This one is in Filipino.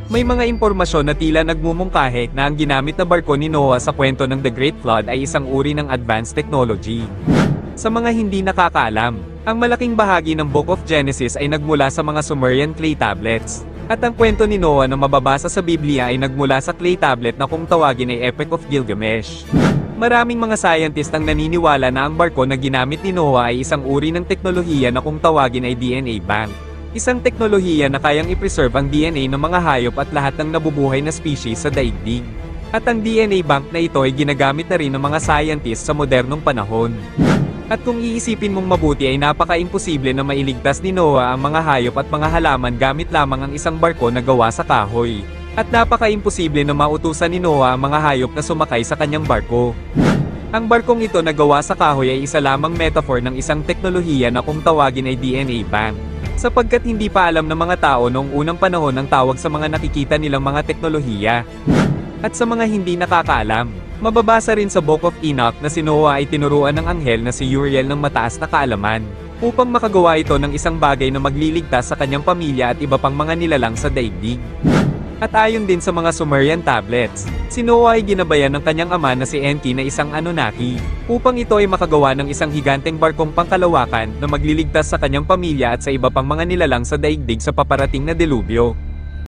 May mga impormasyon na tila nagmumungkahi na ang ginamit na barko ni Noah sa kwento ng The Great Flood ay isang uri ng advanced technology. Sa mga hindi nakakaalam, ang malaking bahagi ng Book of Genesis ay nagmula sa mga Sumerian clay tablets. At ang kwento ni Noah na mababasa sa Biblia ay nagmula sa clay tablet na kung tawagin ay Epic of Gilgamesh. Maraming mga scientist ang naniniwala na ang barko na ginamit ni Noah ay isang uri ng teknolohiya na kung tawagin ay DNA bank. Isang teknolohiya na kayang i-preserve ang DNA ng mga hayop at lahat ng nabubuhay na species sa daigdig. At ang DNA bank na ito ay ginagamit na rin ng mga scientist sa modernong panahon. At kung iisipin mong mabuti ay napaka-imposible na mailigtas ni Noah ang mga hayop at mga halaman gamit lamang ang isang barko na gawa sa kahoy. At napaka-imposible na mautusan ni Noah ang mga hayop na sumakay sa kanyang barko. Ang barkong ito na gawa sa kahoy ay isa lamang metaphor ng isang teknolohiya na kung tawagin ay DNA bank. Sapagkat hindi pa alam ng mga tao noong unang panahon ang tawag sa mga nakikita nilang mga teknolohiya. At sa mga hindi nakakaalam, mababasa rin sa Book of Enoch na si Noah ay tinuruan ng anghel na si Uriel ng mataas na kaalaman, upang makagawa ito ng isang bagay na magliligtas sa kanyang pamilya at iba pang mga nilalang sa daigdig. At ayon din sa mga Sumerian tablets, si Noah ay ginabayan ng kanyang ama na si Enki na isang Anunnaki, upang ito ay makagawa ng isang higanteng barkong pangkalawakan na magliligtas sa kanyang pamilya at sa iba pang mga nilalang sa daigdig sa paparating na delubyo.